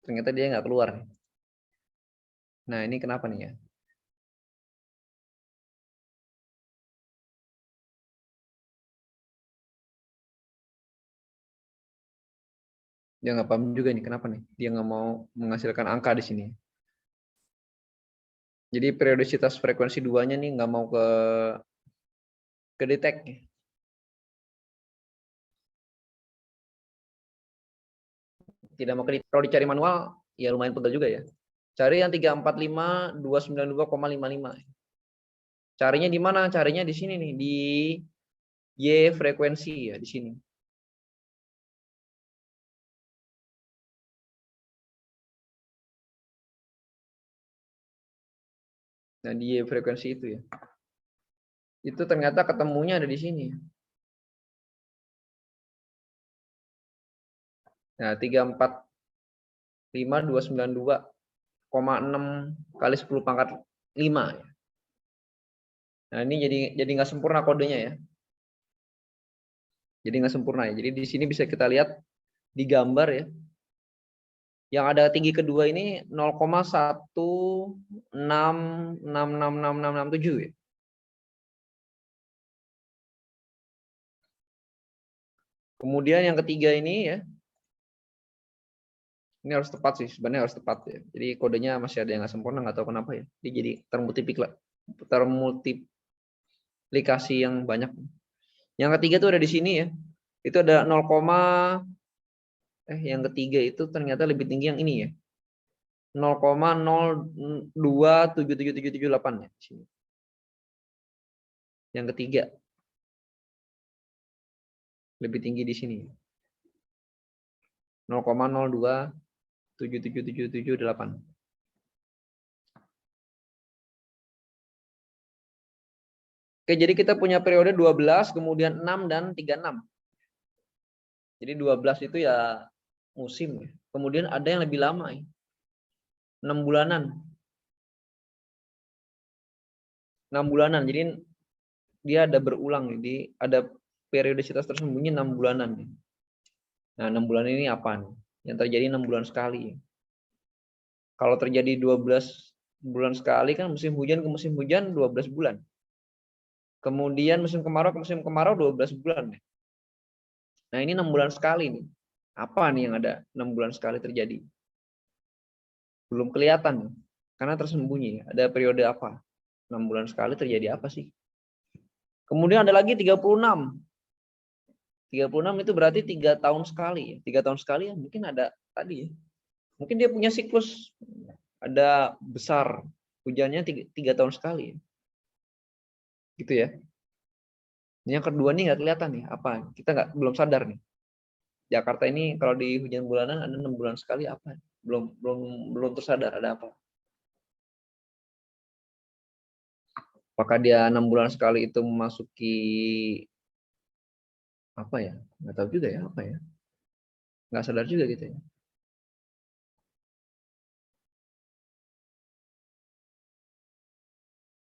Ternyata dia nggak keluar. Nah, ini kenapa nih ya? Dia nggak paham juga nih kenapa nih. Dia nggak mau menghasilkan angka di sini. Jadi periodisitas frekuensi 2-nya nih nggak mau ke detect. Tidak mau ke, kalau dicari manual ya lumayan pegal juga ya. Cari yang 345.292,55. Carinya di mana? Carinya di sini nih, di Y frekuensi ya, di sini. Nah, di Y frekuensi itu ya. Itu ternyata ketemunya ada di sini. Nah, 345.292,6 kali 10 pangkat 5 ya. Nah, ini jadi nggak sempurna kodenya ya. Jadi nggak sempurna ya. Jadi di sini bisa kita lihat di gambar ya. Yang ada tinggi kedua ini 0,166666667 ya. Kemudian yang ketiga ini ya. Ini harus tepat sih, sebenarnya harus tepat ya. Jadi kodenya masih ada yang nggak sempurna, nggak tahu kenapa ya. Dia jadi termultiplikasi yang banyak. Yang ketiga tuh ada di sini ya. Itu ada 0, yang ketiga itu ternyata lebih tinggi yang ini ya. 0,02777778 ya di sini. Yang ketiga lebih tinggi di sini. 0,02777778. Oke, jadi kita punya periode 12, kemudian 6 dan 36. Jadi 12 itu ya musim ya. Kemudian ada yang lebih lama ya. 6 bulanan. 6 bulanan. Jadi dia ada berulang. Jadi ada periodisitas tersembunyi 6 bulanan. Nah, 6 bulan ini apa nih? Yang terjadi 6 bulan sekali. Kalau terjadi 12 bulan sekali kan musim hujan ke musim hujan 12 bulan. Kemudian musim kemarau ke musim kemarau 12 bulan. Nah, ini 6 bulan sekali nih. Apa nih yang ada 6 bulan sekali terjadi? Belum kelihatan. Karena tersembunyi. Ada periode apa? 6 bulan sekali terjadi apa sih? Kemudian ada lagi 36. 36 itu berarti 3 tahun sekali. 3 tahun sekali ya mungkin ada tadi ya. Mungkin dia punya siklus ada besar hujannya 3 tahun sekali. Gitu ya. Yang kedua nih nggak kelihatan nih apa? Kita belum sadar nih. Jakarta ini kalau di hujan bulanan ada 6 bulan sekali apa? Belum tersadar ada apa? Apakah dia 6 bulan sekali itu memasuki apa ya? Nggak tahu juga ya apa ya. Nggak sadar juga gitu ya.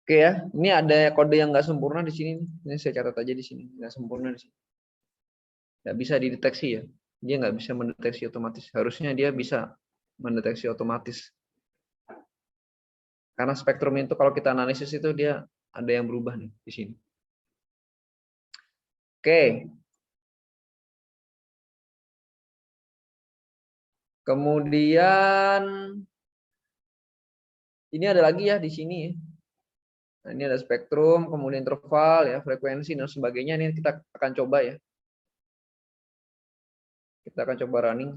Oke ya, ini ada kode yang nggak sempurna di sini. Ini saya catat aja di sini, nggak sempurna di sini. Nggak bisa dideteksi ya. Dia nggak bisa mendeteksi otomatis. Harusnya dia bisa mendeteksi otomatis. Karena spektrum itu kalau kita analisis itu dia ada yang berubah nih di sini. Oke. Kemudian ini ada lagi ya di sini ya. Nah, ini ada spektrum, kemudian interval ya, frekuensi dan sebagainya. Ini kita akan coba ya. Kita akan coba running.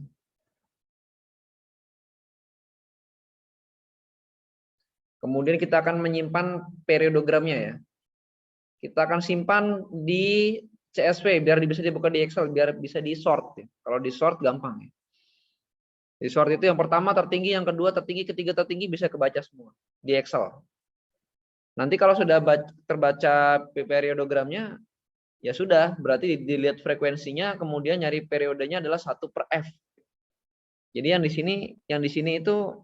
Kemudian kita akan menyimpan periodogramnya ya. Kita akan simpan di CSV biar bisa dibuka di Excel, biar bisa di sort ya. Kalau di sort gampang ya. Di sort itu yang pertama tertinggi, yang kedua tertinggi, ketiga tertinggi bisa kebaca semua di Excel. Nanti kalau sudah terbaca periodogramnya, ya sudah, berarti dilihat frekuensinya, kemudian nyari periodenya adalah 1/f. Jadi yang di sini itu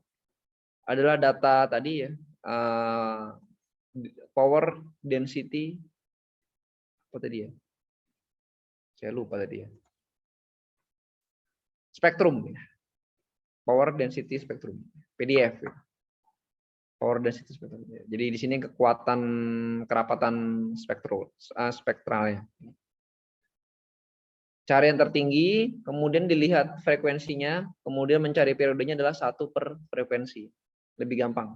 adalah data tadi ya, power density apa tadi ya? Saya lupa tadi ya. Spektrum. power density spectrum, PDF. Power density spectrum. Jadi di sini kekuatan kerapatan spektralnya. Cari yang tertinggi, kemudian dilihat frekuensinya, kemudian mencari periodenya adalah 1 per frekuensi. Lebih gampang.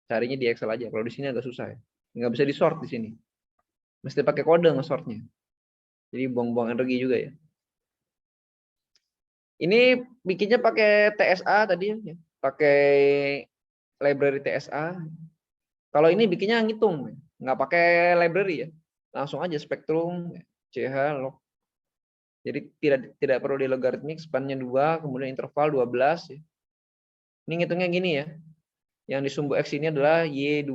Carinya di Excel aja. Kalau di sini agak susah ya. Nggak bisa di sort di sini. Mesti pakai kode nge-sortnya. Jadi buang-buang energi juga ya. Ini bikinnya pakai TSA tadi ya. Pakai library TSA. Kalau ini bikinnya ngitung, nggak pakai library ya. Langsung aja spektrum, CH, log. Jadi tidak perlu di logaritmik, span-nya 2, kemudian interval 12 ya. Ini ngitungnya gini ya. Yang di sumbu X ini adalah Y2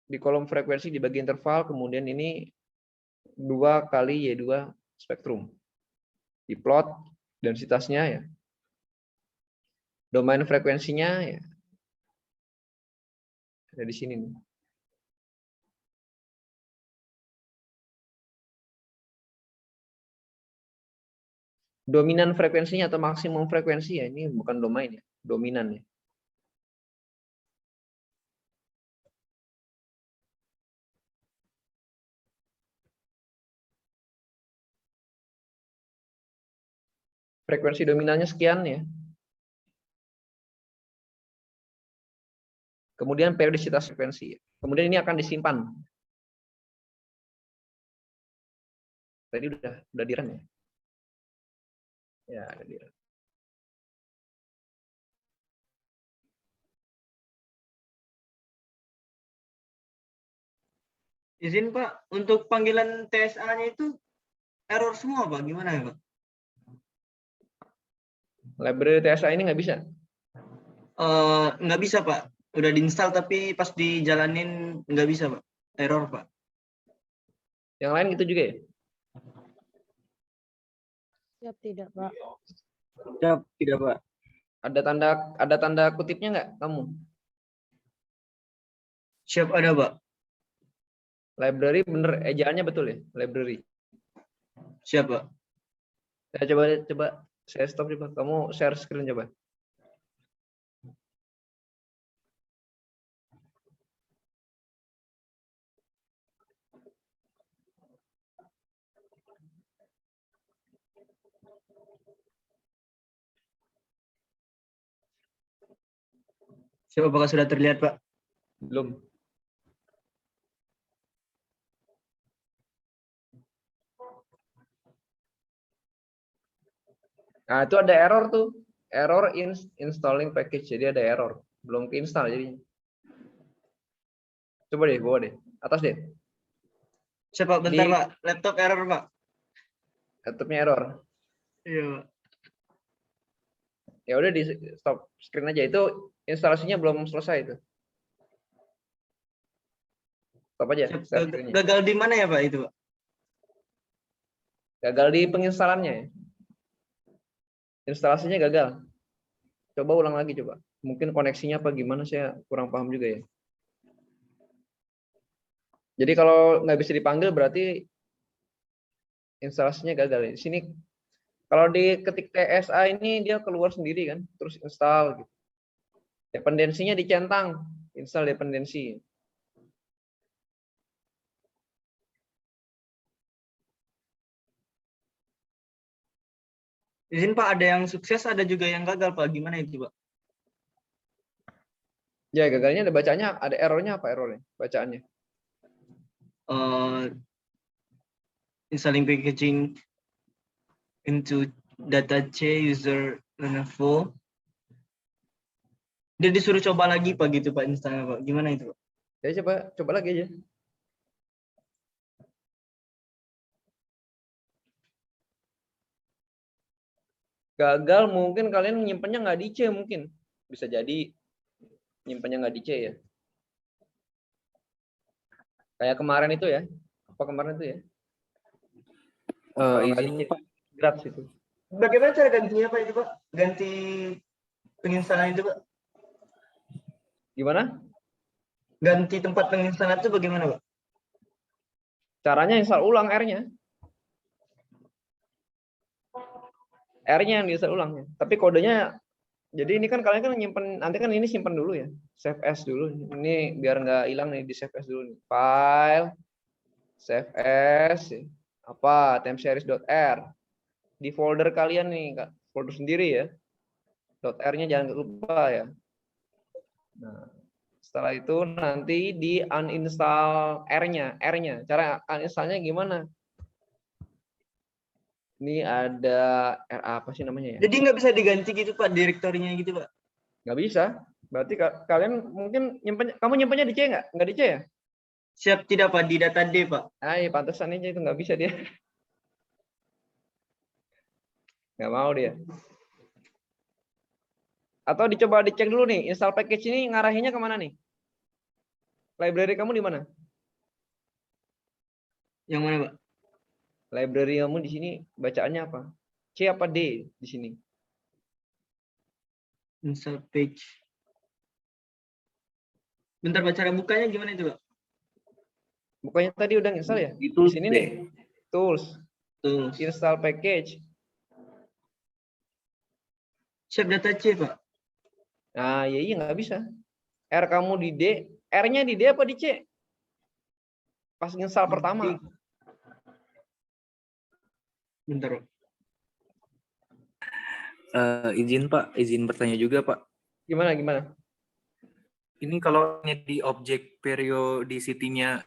di kolom frekuensi dibagi interval, kemudian ini 2 kali Y2 spektrum. Diplot densitasnya ya. Domain frekuensinya ya. Ada di sini nih. Dominan frekuensinya atau maksimum frekuensi ya, ini bukan domain ya, dominan ya. Frekuensi dominannya sekian ya. Kemudian periodisitas frekuensi. Kemudian ini akan disimpan. Tadi udah di run ya. Ya, ada di run. Izin Pak, untuk panggilan TSA-nya itu error semua Pak, gimana ya Pak? Library TSA ini nggak bisa. Nggak bisa Pak, udah diinstal tapi pas dijalanin nggak bisa Pak, error Pak. Yang lain gitu juga ya? Siap tidak, Pak? Siap, tidak Pak. Ada tanda kutipnya nggak kamu? Siap, ada Pak. Library bener, ejaannya betul ya? Library. Siap Pak. Saya coba saya stop coba. Kamu share screen coba. Siap, apakah sudah terlihat Pak? Belum. Nah, itu ada error tuh. Error installing package. Jadi ada error. Belum keinstall jadinya. Coba deh, bawa deh. Atas deh. Siap Pak, bentar Pak. Laptop error Pak. Laptopnya error. Iya Pak. Ya udah di stop screen aja. Itu instalasinya belum selesai itu. Stop aja. Siap, gagal di mana ya Pak itu Pak? Gagal di penginstalannya ya. Instalasinya gagal. Coba ulang lagi coba. Mungkin koneksinya apa gimana, saya kurang paham juga ya. Jadi kalau nggak bisa dipanggil berarti instalasinya gagal ya. Di sini kalau diketik TSA ini dia keluar sendiri kan, terus install gitu. Dependensinya dicentang, install dependensi. Izin Pak, ada yang sukses, ada juga yang gagal Pak. Gimana itu Pak? Ya gagalnya ada bacanya, ada errornya apa errornya? Bacaannya. Installing packaging into data C user info. Dia disuruh coba lagi Pak gitu Pak instalnya Pak. Gimana itu Pak? Ya coba lagi aja. Gagal mungkin kalian nyimpennya nggak di C mungkin. Bisa jadi nyimpennya nggak di C ya. Kayak kemarin itu ya. Apa kemarin itu ya? Izin Pak. Gratis itu. Bagaimana cara gantinya Pak itu Pak? Ganti penginstalan itu Pak? Gimana? Ganti tempat penginstalan itu bagaimana Pak? Caranya install ulang R-nya. R-nya yang diinstal ulang ya. Tapi kodenya, jadi ini kan kalian kan nyimpen, nanti kan ini simpen dulu ya, save as dulu. Ini biar nggak hilang nih, di save as dulu nih. File, save as, apa, temp-series.r. Di folder kalian nih, Kak, folder sendiri ya. .r-nya jangan lupa ya. Nah, setelah itu nanti di uninstall R-nya. Cara uninstallnya gimana? Ini ada R apa sih namanya ya? Jadi nggak bisa diganti gitu Pak, direktorinya gitu Pak. Nggak bisa. Berarti kalian mungkin kamu nyimpennya di C nggak? Nggak di C ya? Siap tidak Pak, di data D Pak. Ah, iya, pantesan aja itu nggak bisa dia. Nggak mau dia. Atau dicoba dicek dulu nih, install package ini ngarahinnya kemana nih? Library kamu di mana? Yang mana Pak? Library kamu di sini bacaannya apa? C apa D di sini? Install page. Bentar Pak, cara bukanya gimana itu Pak? Bukannya tadi udah install ya? Itu Di sini nih. Tools, Tuh. install package. Siap data C Pak. Nah, iya nggak bisa. R kamu di D, R-nya di D apa di C? Pas install pertama. Bentar Pak. Izin Pak, izin bertanya juga Pak. Gimana? Ini kalau di objek periodicity-nya,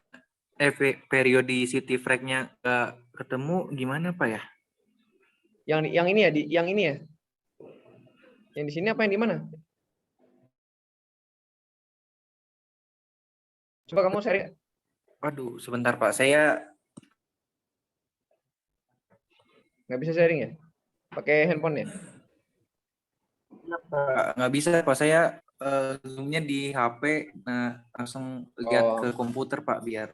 periodicity frag-nya nggak ketemu, gimana Pak ya? Yang ini ya, yang ini ya. Yang di sini apa yang di mana? Coba kamu share. Waduh, sebentar Pak, saya Nggak bisa sharing ya? Pakai handphone ya? nggak bisa Pak, saya zoom-nya di HP, nah langsung lihat ke komputer Pak biar.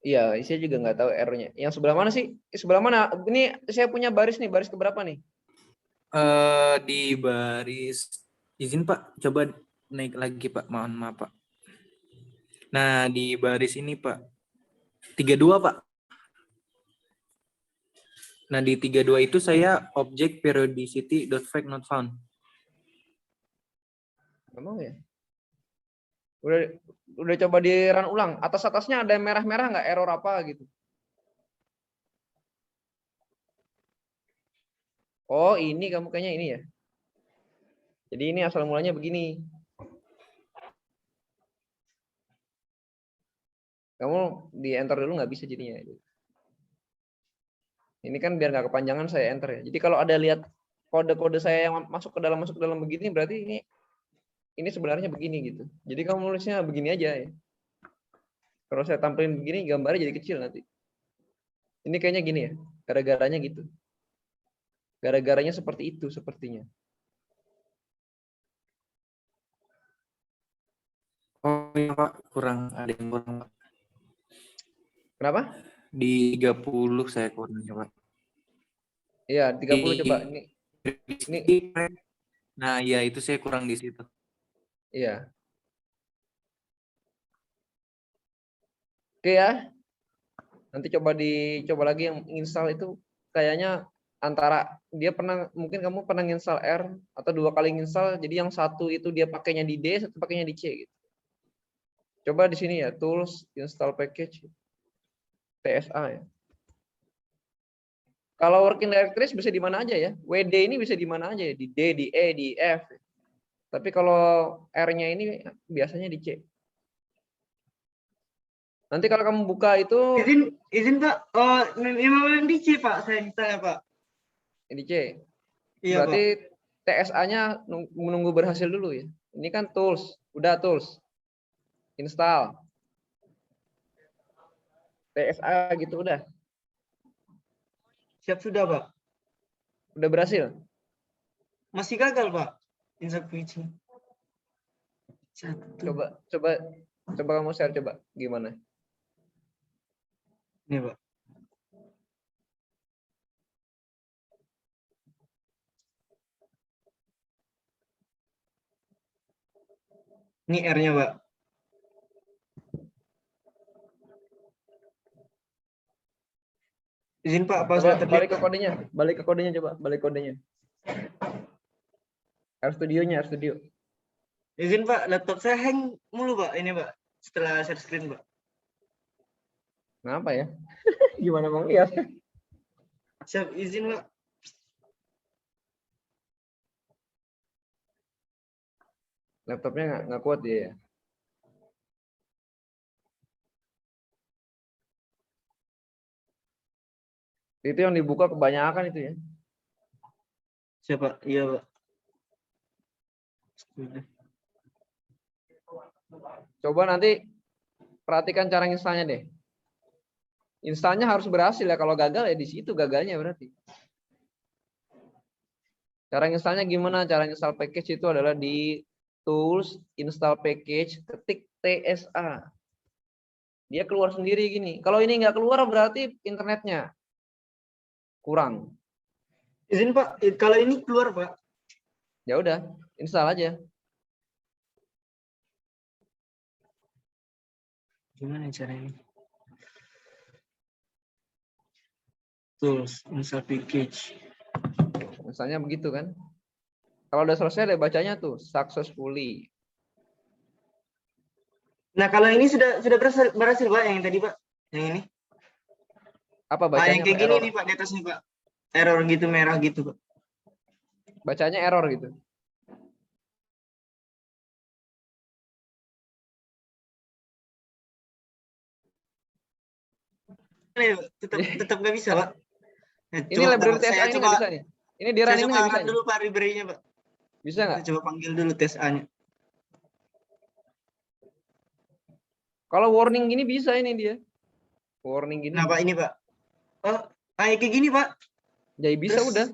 Iya, saya juga nggak tahu errornya. Yang sebelah mana sih? Sebelah mana? Ini saya punya baris nih, baris keberapa nih? Di baris, izin Pak, coba naik lagi Pak, mohon maaf Pak. Nah, di baris ini Pak, 32 Pak. Nah, di 32 itu saya objek periodicity.flag not found. Nggak mau ya? Udah coba di run ulang. Atas-atasnya ada merah-merah nggak, error apa gitu? Oh, ini kamu kayaknya ini ya. Jadi ini asal mulanya begini. Kamu di enter dulu nggak bisa jadinya. Ini kan biar nggak kepanjangan saya enter ya. Jadi kalau ada lihat kode-kode saya yang masuk ke dalam begini, berarti ini sebenarnya begini gitu. Jadi kamu nulisnya begini aja ya. Kalau saya tampilin begini, gambarnya jadi kecil nanti. Ini kayaknya gini ya. Gara-garanya gitu. Gara-garanya seperti itu sepertinya. Oh iya Pak, ada yang kurang Pak. Kenapa? Di 30 saya kurang Pak. Iya, 30 coba. Ini. Nah, ya itu saya kurang di situ. Iya. Oke ya. Nanti coba lagi yang install itu kayaknya antara dia mungkin kamu pernah install R atau 2 kali install, jadi yang satu itu dia pakainya di D, satu pakainya di C gitu. Coba di sini ya, tools, install package, TSA ya. Kalau working directories bisa di mana aja ya. WD ini bisa di mana aja ya, di D, di E, di F. Tapi kalau R-nya ini biasanya di C. Nanti kalau kamu buka itu Izin Pak. Oh, memang di C Pak, saya ditanya Pak. di C. Iya Berarti Pak. TSA-nya menunggu berhasil dulu ya. Ini kan tools, udah tools. Install. TSA gitu udah. Siap sudah Pak. Udah berhasil. Masih gagal Pak. Install page. Coba kamu share coba gimana? Ini Pak. Ini R-nya Pak. Izin Pak, apa Coba sudah terlihat? balik ke kodenya, balik ke kodenya coba, balik kodenya. RStudio-nya, RStudio. Izin Pak, laptop saya hang mulu Pak ini Pak. Setelah share screen Pak. Kenapa ya? Gimana mau lihat? Siap, izin Pak. Laptopnya nggak kuat dia ya. Itu yang dibuka kebanyakan itu ya. Siap Pak, iya Pak. Sudah. Coba nanti perhatikan cara installnya deh. Installnya harus berhasil ya. Kalau gagal ya di situ gagalnya berarti. Cara installnya gimana? Cara install package itu adalah di tools, install package, ketik TSA. Dia keluar sendiri gini. Kalau ini nggak keluar berarti internetnya kurang. Izin Pak, kalau ini keluar Pak. Ya udah, install aja. Gimana cara ini? Tools, install package. Misalnya begitu kan. Kalau udah selesai deh bacanya tuh successfully. Nah, kalau ini sudah berhasil Pak yang tadi Pak. Yang ini. Apa Yang bacanya? kayak Pak? gini Error. nih Pak di atasnya Pak. Error gitu merah gitu Pak. Bacanya error gitu. Tetap nggak bisa Pak. Nah, Ini library TSA ini nggak bisa nih. Ini di run saya ini coba nggak bisa angkat nih. dulu Pak library-nya Pak. Bisa nggak? Saya coba panggil dulu TSA-nya. Kalau warning gini bisa ini dia. Warning gini. Nah Pak ini Pak. Oh, kayak gini Pak. Jadi bisa Terus, udah.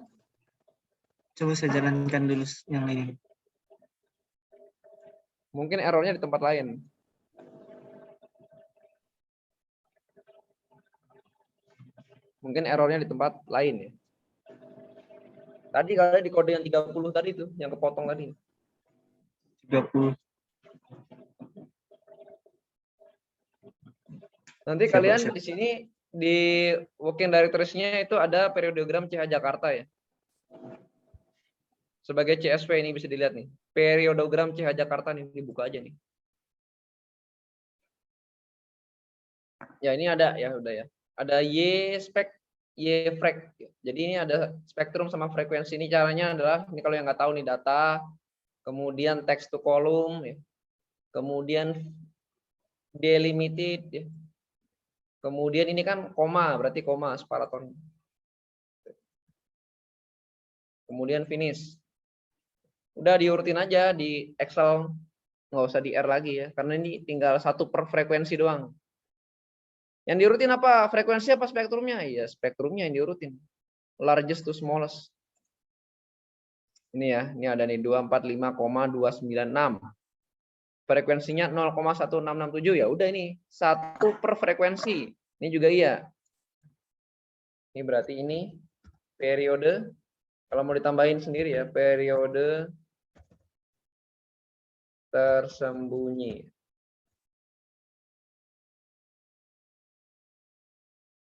coba saya jalankan dulu yang lain. Mungkin errornya di tempat lain. Mungkin errornya di tempat lain ya. Tadi kalau di kode yang 30 tadi tuh, yang kepotong tadi. 30. Nanti Siap, kalian siap. di sini di working directories-nya itu ada periodogram CH Jakarta ya. Sebagai CSV ini bisa dilihat nih. Periodogram CH Jakarta nih dibuka aja nih. Ya ini ada ya udah ya. Ada Y-spec, Y-frek. Jadi ini ada spektrum sama frekuensi. Ini caranya adalah ini kalau yang nggak tahu nih data, kemudian text to column, ya. Kemudian delimited, ya. Kemudian ini kan koma, berarti koma separaton. Kemudian finish. Udah diurutin aja di Excel, nggak usah di R lagi ya, karena ini tinggal satu per frekuensi doang. Yang diurutin apa? Frekuensi apa spektrumnya? Iya, spektrumnya yang diurutin. Largest to smallest. Ini ya, ini ada nih 245,296. Frekuensinya 0,1667 ya udah ini satu per frekuensi. Ini juga iya. Ini berarti ini periode, kalau mau ditambahin sendiri ya, periode tersembunyi.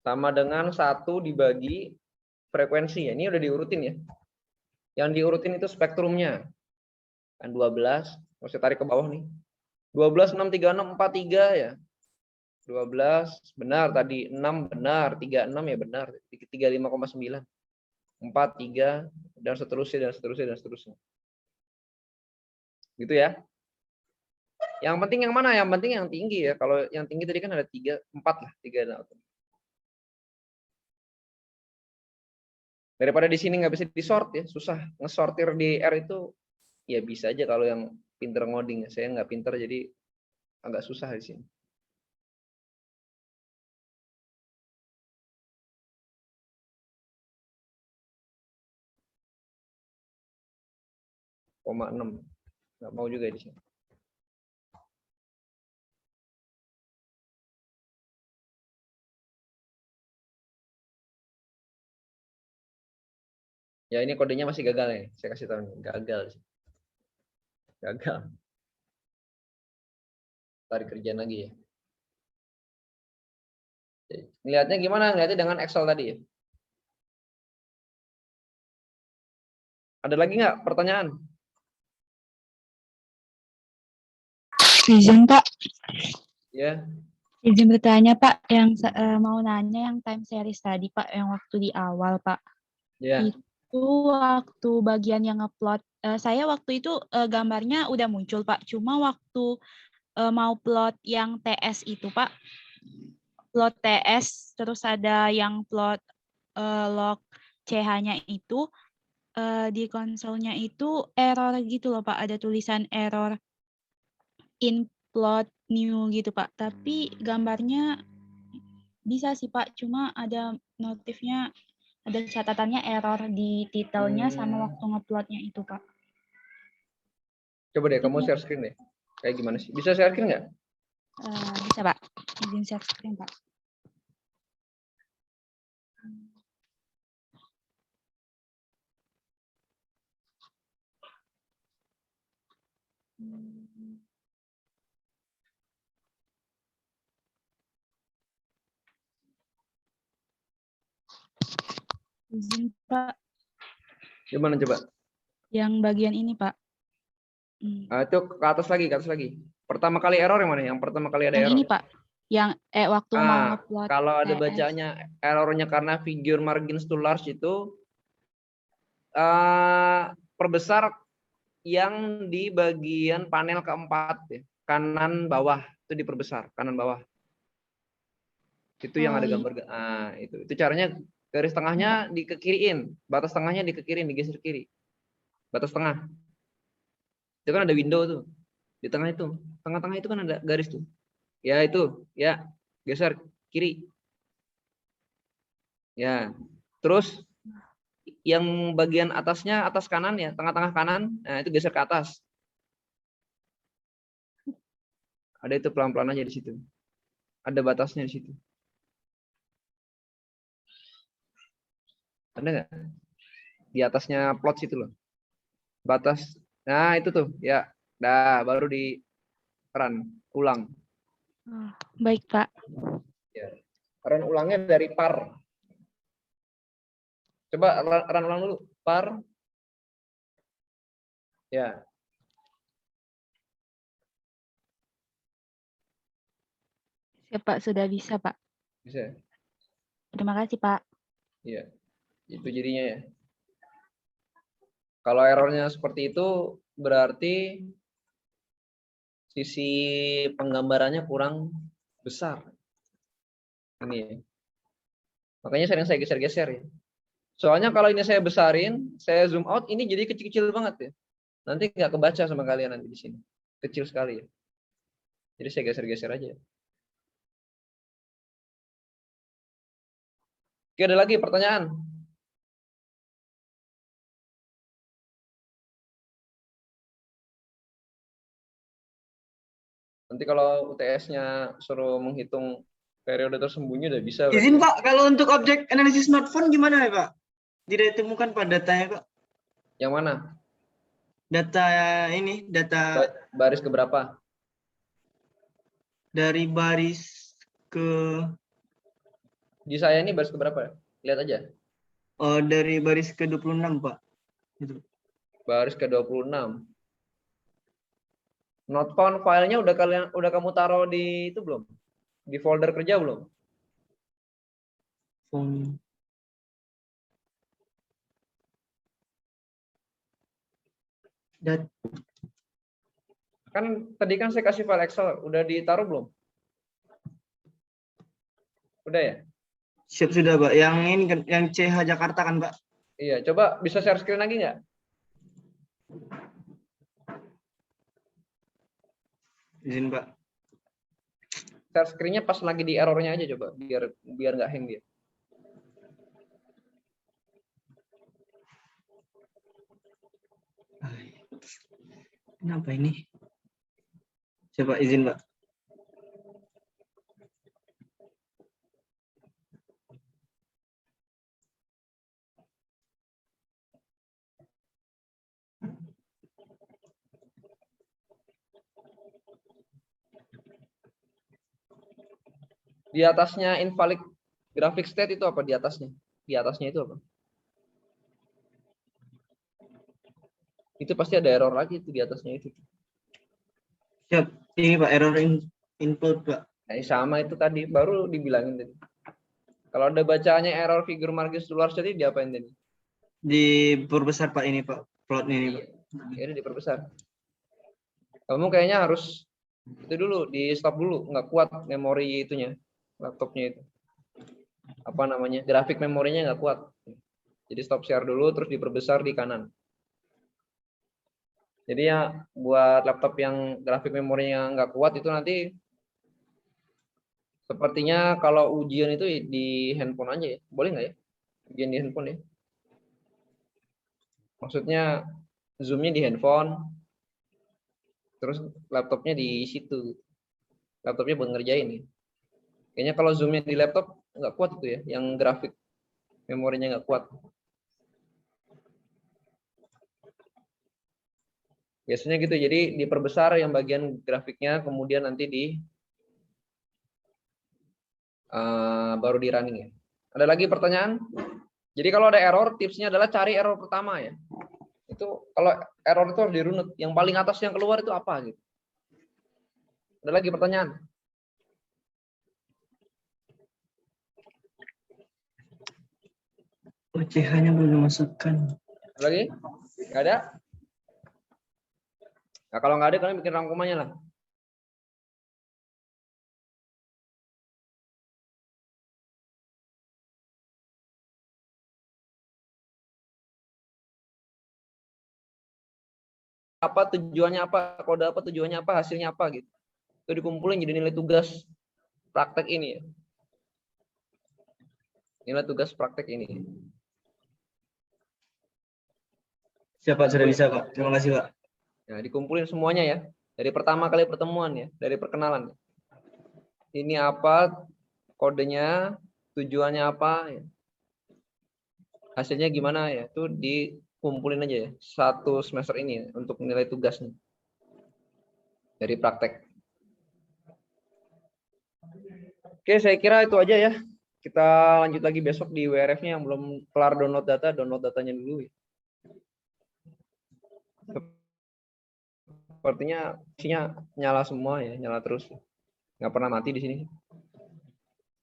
Sama dengan 1 dibagi frekuensi ya. Ini udah diurutin ya. Yang diurutin itu spektrumnya. Kan 12, mau saya tarik ke bawah nih. 12, 6, 3, 6, 4, 3 ya. 12 benar tadi, 6 benar, 36 ya benar, 35,9. 4, 3 dan seterusnya dan seterusnya dan seterusnya. Gitu ya. Yang penting yang mana? Yang penting yang tinggi ya. Kalau yang tinggi tadi kan ada 3, 4 lah, 3 dan 4. Daripada di sini nggak bisa disort ya, susah ngesortir di R itu ya bisa aja kalau yang pinter ngoding. Saya nggak pinter jadi agak susah di sini. Koma 6 nggak mau juga di sini. Ya ini kodenya masih gagal nih. Saya kasih tahu nih, gagal sih. Gagal. Tarik kerjaan lagi ya. Ngelihatnya gimana? Ngelihatnya dengan Excel tadi ya. Ada lagi nggak pertanyaan? Izin Pak, Ya, izin bertanya Pak, yang mau nanya yang time series tadi Pak, yang waktu di awal Pak. ya. Itu waktu bagian yang ngupload, saya waktu itu gambarnya udah muncul Pak, cuma waktu mau plot yang TS itu Pak, plot TS, terus ada yang plot log CH-nya itu, di konsolnya itu error gitu loh Pak, ada tulisan error in plot new gitu Pak, tapi gambarnya bisa sih Pak, cuma ada notifnya, ada catatannya error di titelnya sama waktu nguploadnya itu Pak. Coba deh Itu kamu share screen deh. Kayak gimana sih? Bisa share screen nggak? bisa Pak, izin share screen Pak. Izin Pak, Gimana coba? yang bagian ini Pak. Itu ke atas lagi, ke atas lagi. Pertama kali error yang mana? Yang pertama kali ada Yang error. ini Pak, yang waktu mau Ah, ngupload kalau ada TS. bacanya errornya karena figure margins too large itu perbesar yang di bagian panel keempat ya. Kanan bawah itu diperbesar, kanan bawah. Itu yang ada gambar. Itu caranya garis tengahnya dikekiriin, batas tengahnya dikekiriin, digeser kiri. Batas tengah. Itu kan ada window tuh. Di tengah itu, tengah-tengah itu kan ada garis tuh. Ya itu, ya geser kiri. Ya. Terus yang bagian atasnya atas kanan ya, tengah-tengah kanan, nah itu geser ke atas. Ada itu pelan-pelan aja di situ. Ada batasnya di situ. Ada nggak? Di atasnya plot situ loh. Batas. Nah itu tuh, ya. Dah, baru di run ulang. Baik Pak. Ya. Run ulangnya dari par. Coba run ulang dulu. Par. Ya. Siap Pak, sudah bisa Pak. Bisa. Terima kasih Pak. Iya. Itu jadinya ya. Kalau errornya seperti itu berarti sisi penggambarannya kurang besar. Ini ya. Makanya sering saya geser-geser ya. Soalnya kalau ini saya besarin, saya zoom out, ini jadi kecil-kecil banget ya. Nanti nggak kebaca sama kalian nanti di sini. Kecil sekali ya. Jadi saya geser-geser aja. Oke, ada lagi pertanyaan? Nanti kalau UTS-nya suruh menghitung periode tersembunyi udah bisa. Izin berarti. Pak, kalau untuk objek analisis smartphone gimana ya Pak? Tidak ditemukan Pak datanya Pak. Yang mana? Data ini, data Baris keberapa? dari baris ke Di saya ini baris keberapa? Lihat aja. dari baris ke 26 Pak. Itu. Baris ke-26. Not found filenya udah kamu taruh di itu belum? Di folder kerja belum? Phone. Kan tadi kan saya kasih file Excel, udah ditaruh belum? Udah ya? Siap sudah Pak. Yang ini kan yang CH Jakarta kan Pak. Iya, coba bisa share screen lagi nggak? Izin Pak. Share screen-nya pas lagi di errornya aja coba, biar nggak hang dia. Kenapa ini? Coba izin Pak. Di atasnya invalid graphic state itu apa di atasnya? Di atasnya itu apa? itu pasti ada error lagi itu di atasnya itu. Siap. Ini Pak error input Pak. Nah, sama itu tadi baru dibilangin tadi. Kalau ada bacaannya error figure margin luar tadi diapain tadi? Diperbesar Pak ini Pak. Plotnya ini Pak. Ya udah diperbesar. Kamu kayaknya harus itu dulu di stop dulu, nggak kuat memori itunya laptopnya itu. Apa namanya? Grafik memorinya nggak kuat. Jadi stop share dulu terus diperbesar di kanan. Jadi ya buat laptop yang grafik memorinya nggak kuat itu nanti sepertinya kalau ujian itu di handphone aja ya. Boleh nggak ya? Ujian di handphone ya. Maksudnya zoom-nya di handphone, terus laptopnya di situ. Laptopnya buat ngerjain nih. Kayaknya kalau zoom-nya di laptop nggak kuat itu ya, yang grafik memorinya nggak kuat. Biasanya gitu, jadi diperbesar yang bagian grafiknya, kemudian nanti baru di running ya. Ada lagi pertanyaan? Jadi kalau ada error, tipsnya adalah cari error pertama ya. Itu kalau error itu harus dirunut. Yang paling atas yang keluar itu apa gitu. Ada lagi pertanyaan? OCH-nya belum dimasukkan. Ada lagi? Nggak ada? Nah, kalau nggak ada, kalian bikin rangkumannya lah. Apa tujuannya apa, kode apa tujuannya apa, hasilnya apa gitu. Itu dikumpulin jadi nilai tugas praktek ini ya. Nilai tugas praktek ini. Siap Pak, sudah bisa Pak. Terima kasih Pak. Nah, dikumpulin semuanya ya. Dari pertama kali pertemuan ya, dari perkenalan. Ini apa kodenya, tujuannya apa ya. Hasilnya gimana ya, itu dikumpulin aja ya. Satu semester ini ya, untuk nilai tugasnya. Dari praktek. Oke, saya kira itu aja ya. Kita lanjut lagi besok di WRF-nya yang belum kelar download datanya dulu ya. Sepertinya isinya nyala semua ya, nyala terus. Nggak pernah mati di sini.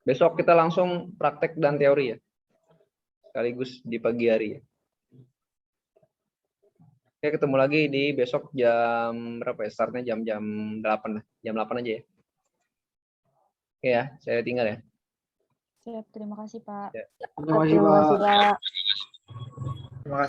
Besok kita langsung praktek dan teori ya. Sekaligus di pagi hari ya. Oke, ketemu lagi di besok jam berapa ya? Startnya jam 8 lah. Jam 8 aja ya. Oke ya, saya tinggal ya. Siap, terima kasih Pak. Terima kasih Pak. Terima kasih.